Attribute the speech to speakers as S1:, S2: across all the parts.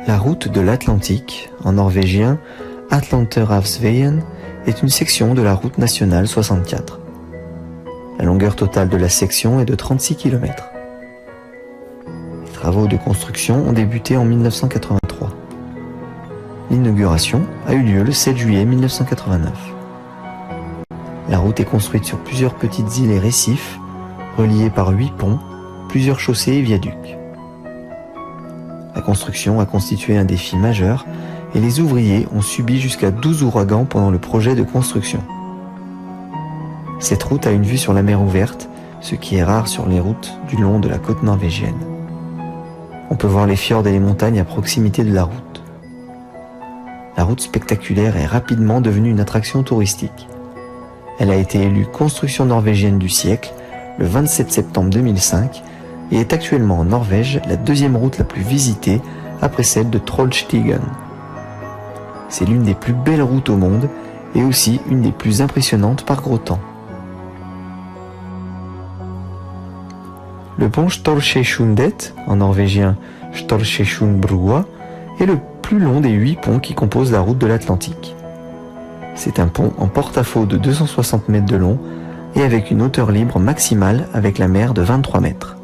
S1: La route de l'Atlantique, en norvégien Atlanterhavsveien, est une section de la route nationale 64. La longueur totale de la section est de 36 km. Les travaux de construction ont débuté en 1983. L'inauguration a eu lieu le 7 juillet 1989. La route est construite sur plusieurs petites îles et récifs, reliés par 8 ponts, plusieurs chaussées et viaducs. La construction a constitué un défi majeur et les ouvriers ont subi jusqu'à 12 ouragans pendant le projet de construction. Cette route a une vue sur la mer ouverte, ce qui est rare sur les routes du long de la côte norvégienne. On peut voir les fjords et les montagnes à proximité de la route. La route spectaculaire est rapidement devenue une attraction touristique. Elle a été élue construction norvégienne du siècle le 27 septembre 2005 et est actuellement en Norvège la deuxième route la plus visitée après celle de Trollstigen. C'est l'une des plus belles routes au monde et aussi une des plus impressionnantes par gros temps. Le pont Storsøysundet, en norvégien Storsøysundsbrua, est le plus long des 8 ponts qui composent la route de l'Atlantique. C'est un pont en porte-à-faux de 260 mètres de long et avec une hauteur libre maximale avec la mer de 23 mètres.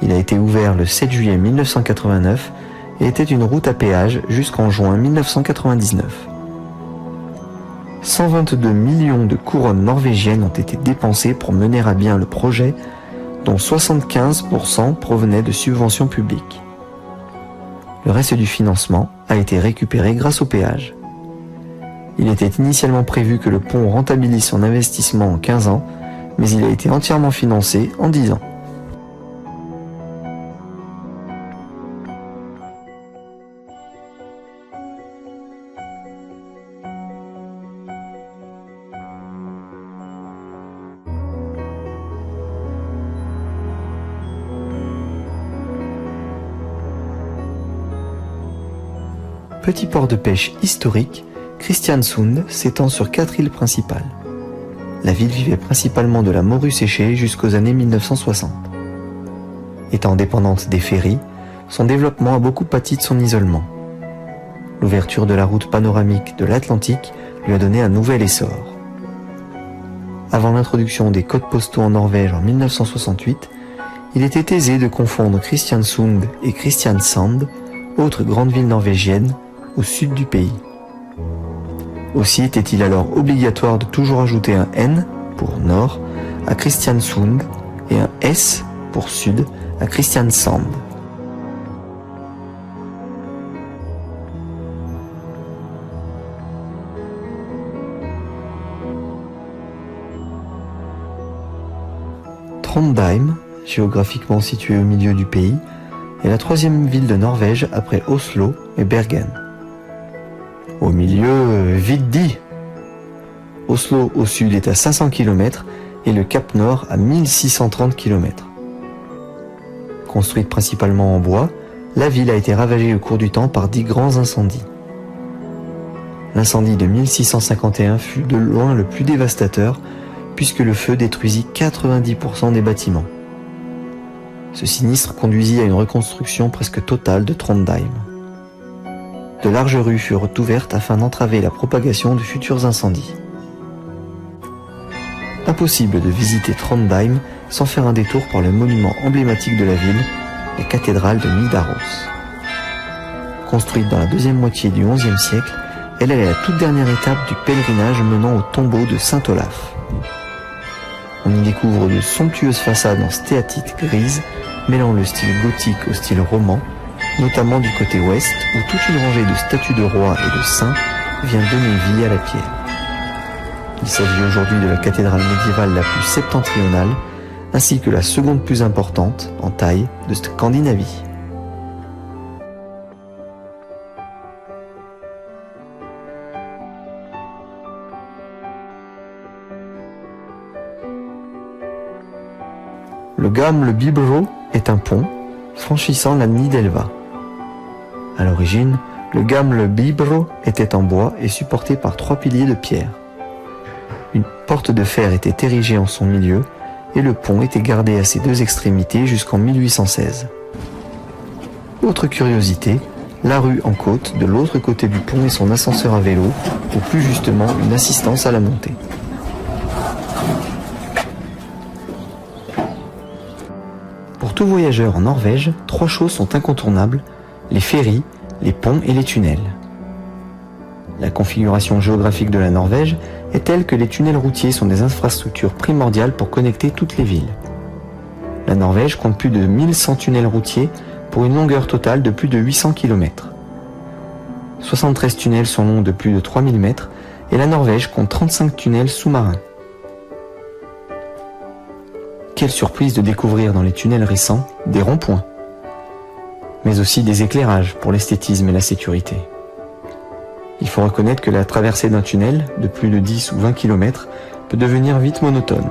S1: Il a été ouvert le 7 juillet 1989 et était une route à péage jusqu'en juin 1999. 122 millions de couronnes norvégiennes ont été dépensées pour mener à bien le projet, dont 75% provenaient de subventions publiques. Le reste du financement a été récupéré grâce au péage. Il était initialement prévu que le pont rentabilise son investissement en 15 ans, mais il a été entièrement financé en 10 ans. Petit port de pêche historique, Kristiansund s'étend sur 4 îles principales. La ville vivait principalement de la morue séchée jusqu'aux années 1960. Étant dépendante des ferries, son développement a beaucoup pâti de son isolement. L'ouverture de la route panoramique de l'Atlantique lui a donné un nouvel essor. Avant l'introduction des codes postaux en Norvège en 1968, il était aisé de confondre Kristiansund et Kristiansand, autre grande ville norvégienne, au sud du pays. Aussi était-il alors obligatoire de toujours ajouter un N pour nord à Kristiansund et un S pour sud à Kristiansand. Trondheim, géographiquement située au milieu du pays, est la 3e ville de Norvège après Oslo et Bergen. Au milieu, vite dit. Oslo au sud est à 500 km et le Cap Nord à 1630 km. Construite principalement en bois, la ville a été ravagée au cours du temps par 10 grands incendies. L'incendie de 1651 fut de loin le plus dévastateur puisque le feu détruisit 90% des bâtiments. Ce sinistre conduisit à une reconstruction presque totale de Trondheim. De larges rues furent ouvertes afin d'entraver la propagation de futurs incendies. Impossible de visiter Trondheim sans faire un détour par le monument emblématique de la ville, la cathédrale de Nidaros. Construite dans la deuxième moitié du XIe siècle, elle est la toute dernière étape du pèlerinage menant au tombeau de Saint Olaf. On y découvre de somptueuses façades en stéatite grise, mêlant le style gothique au style roman, notamment du côté ouest où toute une rangée de statues de rois et de saints vient donner vie à la pierre. Il s'agit aujourd'hui de la cathédrale médiévale la plus septentrionale, ainsi que la seconde plus importante, en taille, de Scandinavie. Le Gamle Bibro est un pont franchissant la Nidelva. À l'origine, le Gamle Bibro était en bois et supporté par 3 piliers de pierre. Une porte de fer était érigée en son milieu et le pont était gardé à ses 2 extrémités jusqu'en 1816. Autre curiosité, la rue en côte de l'autre côté du pont et son ascenseur à vélo, ou plus justement une assistance à la montée. Pour tout voyageur en Norvège, 3 choses sont incontournables: les ferries, les ponts et les tunnels. La configuration géographique de la Norvège est telle que les tunnels routiers sont des infrastructures primordiales pour connecter toutes les villes. La Norvège compte plus de 1100 tunnels routiers pour une longueur totale de plus de 800 km. 73 tunnels sont longs de plus de 3000 mètres et la Norvège compte 35 tunnels sous-marins. Quelle surprise de découvrir dans les tunnels récents des ronds-points, mais aussi des éclairages pour l'esthétisme et la sécurité. Il faut reconnaître que la traversée d'un tunnel de plus de 10 ou 20 km peut devenir vite monotone.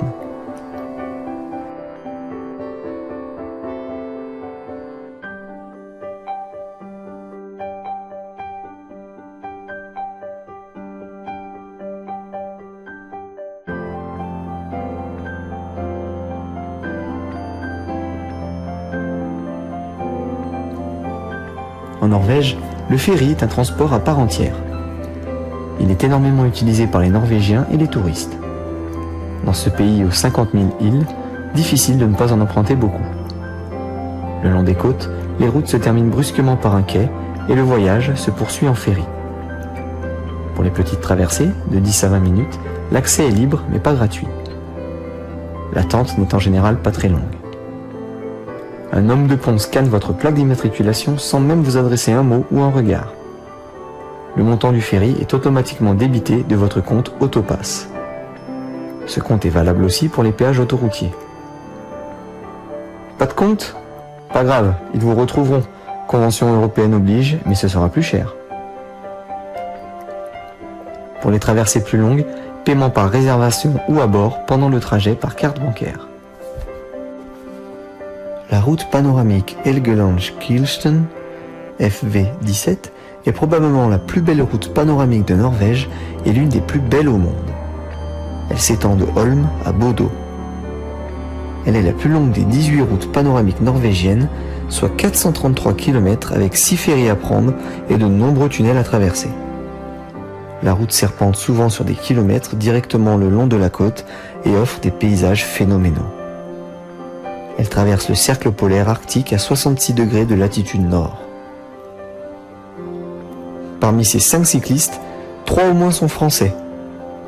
S1: En Norvège, le ferry est un transport à part entière. Il est énormément utilisé par les Norvégiens et les touristes. Dans ce pays aux 50 000 îles, difficile de ne pas en emprunter beaucoup. Le long des côtes, les routes se terminent brusquement par un quai et le voyage se poursuit en ferry. Pour les petites traversées, de 10 à 20 minutes, l'accès est libre mais pas gratuit. L'attente n'est en général pas très longue. Un homme de pont scanne votre plaque d'immatriculation sans même vous adresser un mot ou un regard. Le montant du ferry est automatiquement débité de votre compte Autopass. Ce compte est valable aussi pour les péages autoroutiers. Pas de compte? Pas grave, ils vous retrouveront. Convention européenne oblige, mais ce sera plus cher. Pour les traversées plus longues, paiement par réservation ou à bord pendant le trajet par carte bancaire. La route panoramique Helgelands-Kielsten, FV17, est probablement la plus belle route panoramique de Norvège et l'une des plus belles au monde. Elle s'étend de Holm à Bodø. Elle est la plus longue des 18 routes panoramiques norvégiennes, soit 433 km avec 6 ferries à prendre et de nombreux tunnels à traverser. La route serpente souvent sur des kilomètres directement le long de la côte et offre des paysages phénoménaux. Elle traverse le cercle polaire arctique à 66 degrés de latitude nord. Parmi ces 5 cyclistes, 3 au moins sont français.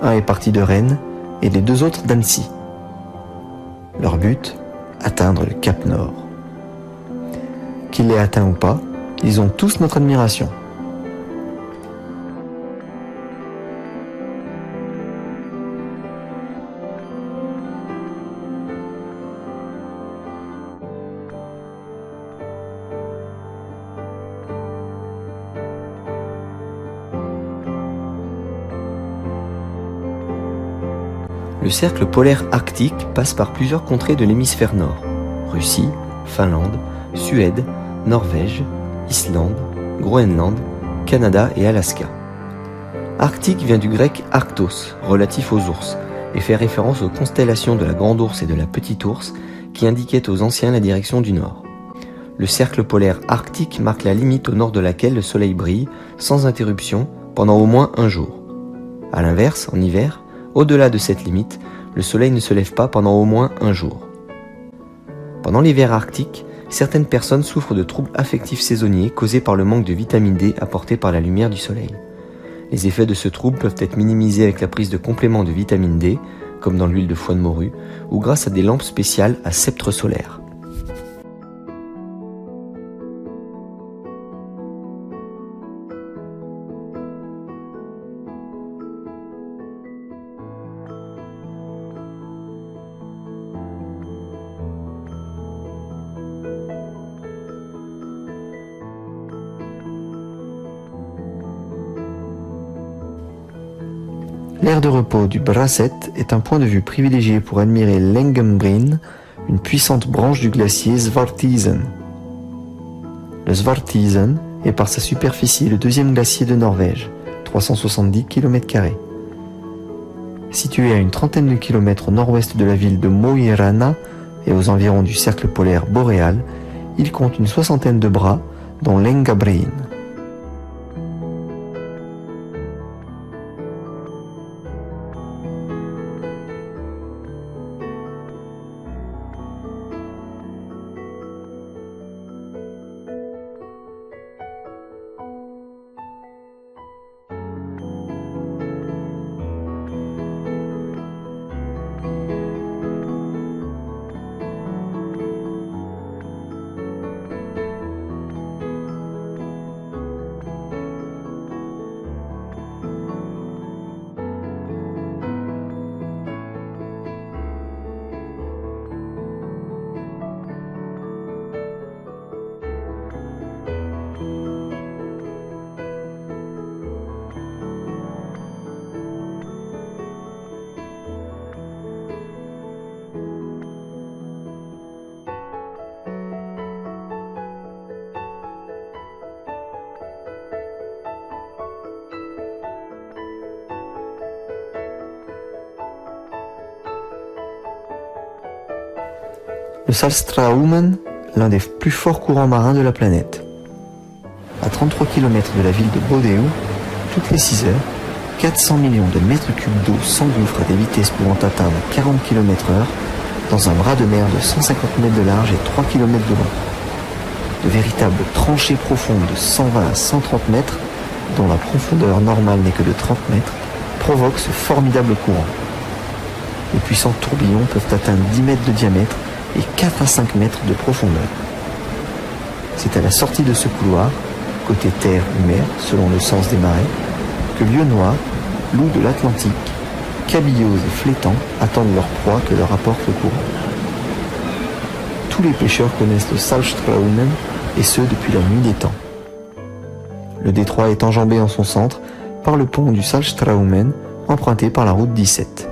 S1: Un est parti de Rennes et les 2 autres d'Annecy. Leur but, atteindre le Cap Nord. Qu'ils l'aient atteint ou pas, ils ont tous notre admiration. Le cercle polaire arctique passe par plusieurs contrées de l'hémisphère nord: Russie, Finlande, Suède, Norvège, Islande, Groenland, Canada et Alaska. Arctique vient du grec arctos, relatif aux ours, et fait référence aux constellations de la Grande Ourse et de la Petite Ourse qui indiquaient aux anciens la direction du nord. Le cercle polaire arctique marque la limite au nord de laquelle le soleil brille, sans interruption, pendant au moins un jour. A l'inverse, en hiver, au-delà de cette limite, le soleil ne se lève pas pendant au moins un jour. Pendant l'hiver arctique, certaines personnes souffrent de troubles affectifs saisonniers causés par le manque de vitamine D apporté par la lumière du soleil. Les effets de ce trouble peuvent être minimisés avec la prise de compléments de vitamine D, comme dans l'huile de foie de morue, ou grâce à des lampes spéciales à sceptre solaire. L'aire de repos du Brasset est un point de vue privilégié pour admirer l'Engebrin, une puissante branche du glacier Svartisen. Le Svartisen est par sa superficie le 2e glacier de Norvège, 370 km². Situé à une trentaine de kilomètres au nord-ouest de la ville de Mo i Rana et aux environs du cercle polaire boréal, il compte une 60aine de bras, dont l'Engebrin. Le Salzstraumen, l'un des plus forts courants marins de la planète. À 33 km de la ville de Bodø, toutes les 6 heures, 400 millions de mètres cubes d'eau s'engouffrent à des vitesses pouvant atteindre 40 km/h dans un bras de mer de 150 mètres de large et 3 km de long. De véritables tranchées profondes de 120 à 130 mètres, dont la profondeur normale n'est que de 30 mètres, provoquent ce formidable courant. Les puissants tourbillons peuvent atteindre 10 mètres de diamètre et 4 à 5 mètres de profondeur. C'est à la sortie de ce couloir, côté terre ou mer, selon le sens des marées, que lieux noirs, loups de l'Atlantique, cabillots et flétans attendent leur proie que leur apporte le courant. Tous les pêcheurs connaissent le Salzstraumen, et ce depuis la nuit des temps. Le détroit est enjambé en son centre par le pont du Salzstraumen, emprunté par la route 17.